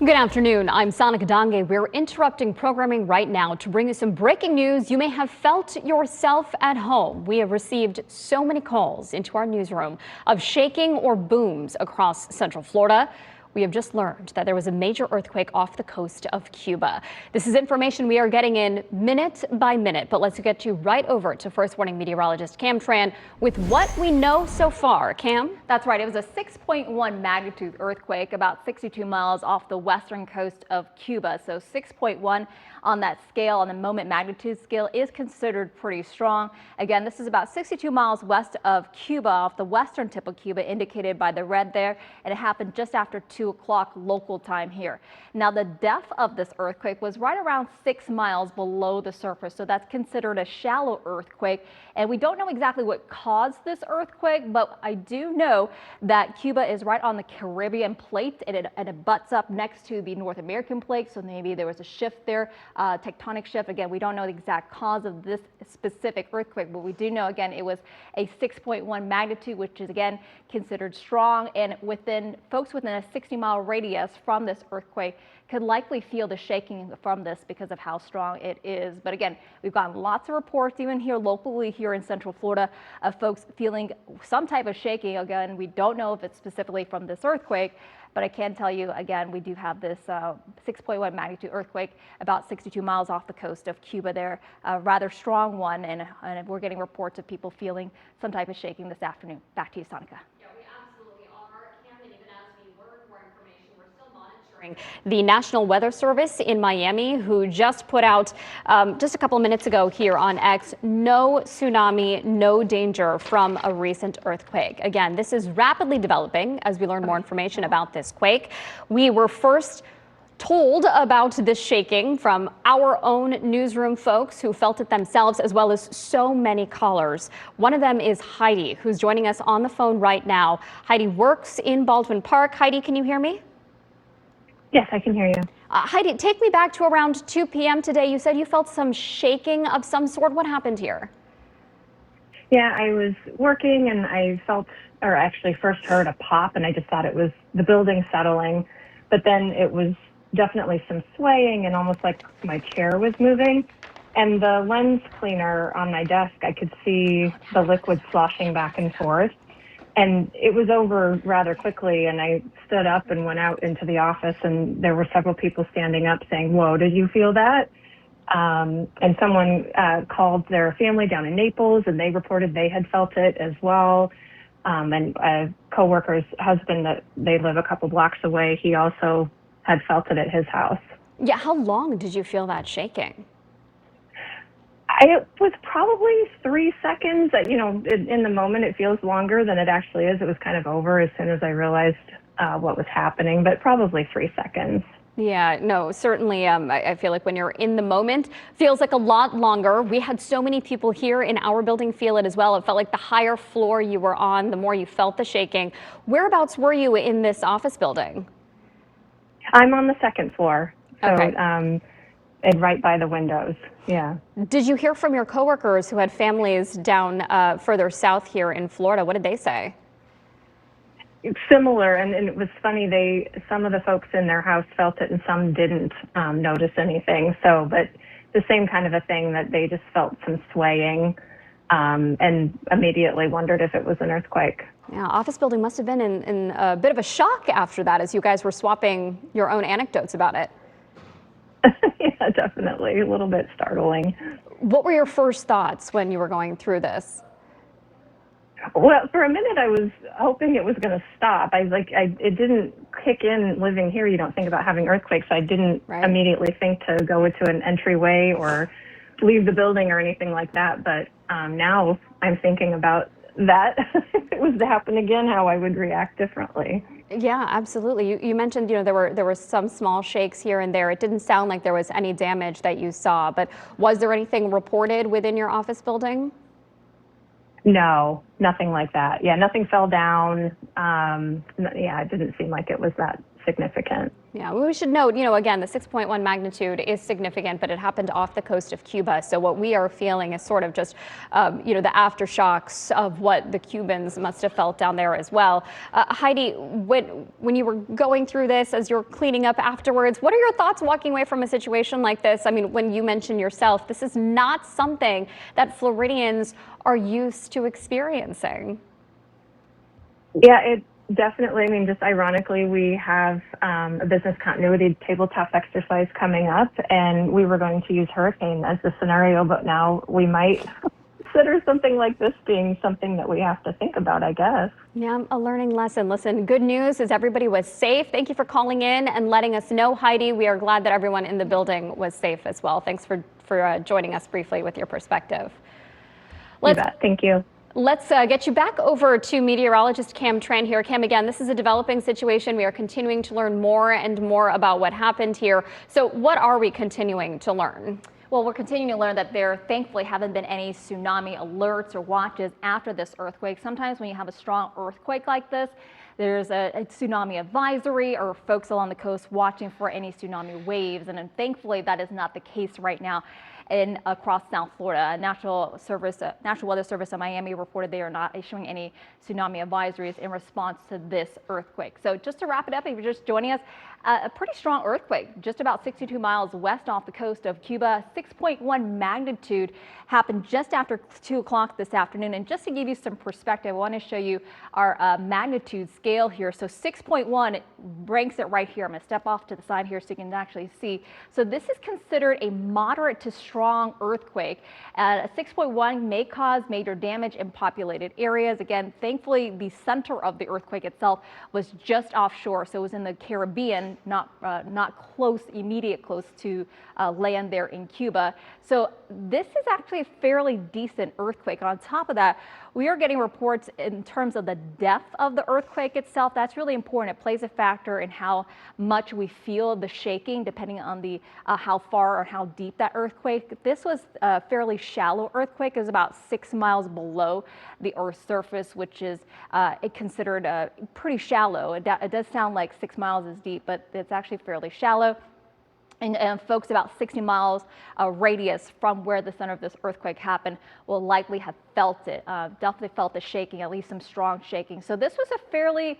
Good afternoon. I'm Sonica Dange. We're interrupting programming right now to bring you some breaking news you may have felt yourself at home. We have received so many calls into our newsroom of shaking or booms across Central Florida. We have just learned that there was a major earthquake off the coast of Cuba. This is information we are getting in minute by minute, but let's get you right over to First Warning meteorologist Cam Tran with what we know so far. Cam? That's right. It was a 6.1 magnitude earthquake about 62 miles off the western coast of Cuba. So 6.1 on that scale, on the moment magnitude scale, is considered pretty strong. Again, this is about 62 miles west of Cuba, off the western tip of Cuba, indicated by the red there, and it happened just after 2 o'clock local time here. Now, the depth of this earthquake was right around 6 miles below the surface, so that's considered a shallow earthquake, and we don't know exactly what caused this earthquake, but I do know that Cuba is right on the Caribbean plate, and it butts up next to the North American plate, so maybe there was a shift there, tectonic shift. Again, we don't know the exact cause of this specific earthquake, but we do know, again, it was a 6.1 magnitude, which is again considered strong, and folks within a 60-mile radius from this earthquake could likely feel the shaking from this because of how strong it is. But again, we've gotten lots of reports, even here locally here in Central Florida, of folks feeling some type of shaking. Again, we don't know if it's specifically from this earthquake, but I can tell you, again, we do have this 6.1 magnitude earthquake about 62 miles off the coast of Cuba there, a rather strong one, and we're getting reports of people feeling some type of shaking this afternoon. Back to you, Sonica. The National Weather Service in Miami, who just put out just a couple of minutes ago here on X, no tsunami, no danger from a recent earthquake. Again, this is rapidly developing as we learn more information about this quake. We were first told about this shaking from our own newsroom folks who felt it themselves, as well as so many callers. One of them is Heidi, who's joining us on the phone right now. Heidi works in Baldwin Park. Heidi, can you hear me? Yes, I can hear you. Heidi, take me back to around 2 p.m. today. You said you felt some shaking of some sort. What happened here? Yeah, I was working and I felt, or actually first heard a pop, and I just thought it was the building settling. But then it was definitely some swaying and almost like my chair was moving. And the lens cleaner on my desk, I could see the liquid sloshing back and forth. And it was over rather quickly, and I stood up and went out into the office, and there were several people standing up saying, "Whoa, did you feel that?" And someone called their family down in Naples, and they reported they had felt it as well. And a coworker's husband, that they live a couple blocks away, he also had felt it at his house. Yeah, how long did you feel that shaking? It was probably 3 seconds. You know, in the moment, it feels longer than it actually is. It was kind of over as soon as I realized what was happening, but probably 3 seconds. Yeah, no, certainly. I feel like when you're in the moment, feels like a lot longer. We had so many people here in our building feel it as well. It felt like the higher floor you were on, the more you felt the shaking. Whereabouts were you in this office building? I'm on the second floor. So, okay. And right by the windows. Yeah. Did you hear from your coworkers who had families down further south here in Florida? What did they say? It's similar, and it was funny. Some of the folks in their house felt it, and some didn't notice anything. So, but the same kind of a thing, that they just felt some swaying, and immediately wondered if it was an earthquake. Yeah, office building must have been in a bit of a shock after that, as you guys were swapping your own anecdotes about it. Yeah, definitely. A little bit startling. What were your first thoughts when you were going through this? Well, for a minute, I was hoping it was going to stop. It didn't kick in living here. You don't think about having earthquakes. So I didn't immediately think to go into an entryway or leave the building or anything like that. But now I'm thinking about that. If it was to happen again, how I would react differently. Yeah, absolutely. You mentioned, you know, there were some small shakes here and there. It didn't sound like there was any damage that you saw, but was there anything reported within your office building? No, nothing like that. Yeah, nothing fell down. Yeah, it didn't seem like it was that significant. Yeah, we should note, again, the 6.1 magnitude is significant, but it happened off the coast of Cuba. So what we are feeling is sort of just, the aftershocks of what the Cubans must have felt down there as well. Heidi, when you were going through this, as you're cleaning up afterwards, what are your thoughts walking away from a situation like this? I mean, when you mentioned yourself, this is not something that Floridians are used to experiencing. Yeah, it definitely, I mean, just ironically, we have a business continuity tabletop exercise coming up, and we were going to use hurricane as the scenario, but now we might consider something like this being something that we have to think about, I guess. Yeah, a learning lesson. Listen, good news is everybody was safe. Thank you for calling in and letting us know, Heidi. We are glad that everyone in the building was safe as well. Thanks for joining us briefly with your perspective. You bet. Thank you. Let's get you back over to meteorologist Cam Tran here. Cam, again, this is a developing situation. We are continuing to learn more and more about what happened here. So what are we continuing to learn? Well, we're continuing to learn that there thankfully haven't been any tsunami alerts or watches after this earthquake. Sometimes when you have a strong earthquake like this, there's a tsunami advisory or folks along the coast watching for any tsunami waves. And thankfully, that is not the case right now across South Florida. National Weather Service in Miami reported they are not issuing any tsunami advisories in response to this earthquake. So just to wrap it up, if you're just joining us, a pretty strong earthquake just about 62 miles west off the coast of Cuba. 6.1 magnitude happened just after 2 o'clock this afternoon. And just to give you some perspective, I want to show you our magnitude scale here. So 6.1 ranks it right here. I'm going to step off to the side here so you can actually see. So this is considered a moderate to strong earthquake. A 6.1 may cause major damage in populated areas. Again, thankfully, the center of the earthquake itself was just offshore, so it was in the Caribbean, not immediate close to land there in Cuba. So this is actually a fairly decent earthquake. On top of that, we are getting reports in terms of the depth of the earthquake itself. That's really important. It plays a factor in how much we feel the shaking, depending on the how far or how deep that earthquake. This was a fairly shallow earthquake. It was about 6 miles below the Earth's surface, which is considered pretty shallow. It does sound like 6 miles is deep, but it's actually fairly shallow. And folks about 60 miles radius from where the center of this earthquake happened will likely have felt it, definitely felt the shaking, at least some strong shaking. So this was a fairly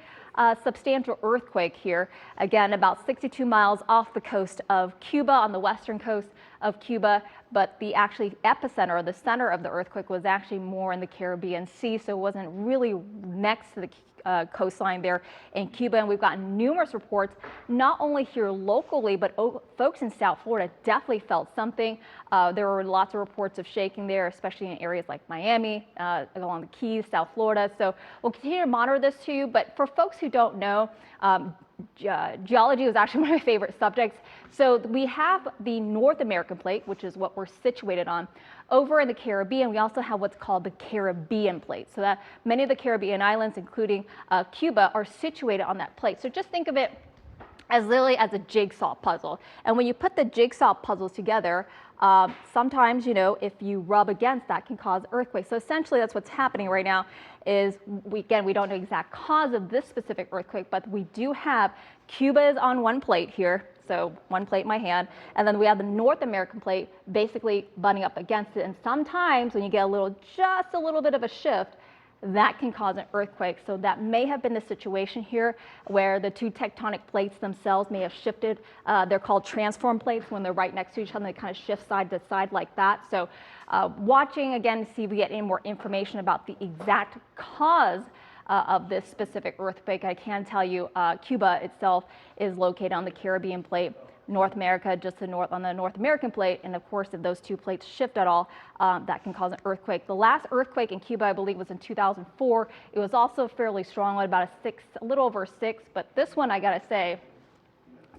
substantial earthquake here. Again, about 62 miles off the coast of Cuba, on the western coast of Cuba, but the actually epicenter, or the center of the earthquake, was actually more in the Caribbean Sea, so it wasn't really next to the coastline there in Cuba. And we've gotten numerous reports, not only here locally, but folks in South Florida definitely felt something. There were lots of reports of shaking there, especially in areas like Miami, along the Keys, South Florida. So we'll continue to monitor this to you. But for folks who don't know, geology was actually one of my favorite subjects. So we have the North American plate, which is what we're situated on. Over in the Caribbean, we also have what's called the Caribbean plate. So that many of the Caribbean islands, including Cuba, are situated on that plate. So just think of it as literally as a jigsaw puzzle. And when you put the jigsaw puzzles together, sometimes, if you rub against that can cause earthquakes. So essentially that's what's happening right now is, we don't know the exact cause of this specific earthquake, but we do have Cuba is on one plate here. So one plate in my hand, and then we have the North American plate basically butting up against it. And sometimes when you get just a little bit of a shift, that can cause an earthquake. So that may have been the situation here, where the two tectonic plates themselves may have shifted. They're called transform plates. When they're right next to each other, they kind of shift side to side like that. So watching again to see if we get any more information about the exact cause of this specific earthquake. I can tell you Cuba itself is located on the Caribbean plate, North America just to north on the North American plate, and of course if those two plates shift at all, that can cause an earthquake. The last earthquake in Cuba, I believe, was in 2004. It was also fairly strong, about a little over 6, but this one, I gotta say,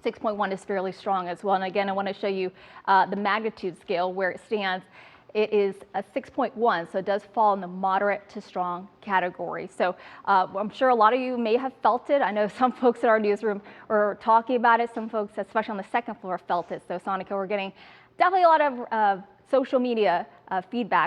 6.1 is fairly strong as well. And again, I want to show you the magnitude scale where it stands. It is a 6.1, so it does fall in the moderate to strong category. So I'm sure a lot of you may have felt it. I know some folks in our newsroom are talking about it. Some folks, especially on the second floor, felt it. So Sonica, we're getting definitely a lot of social media feedback.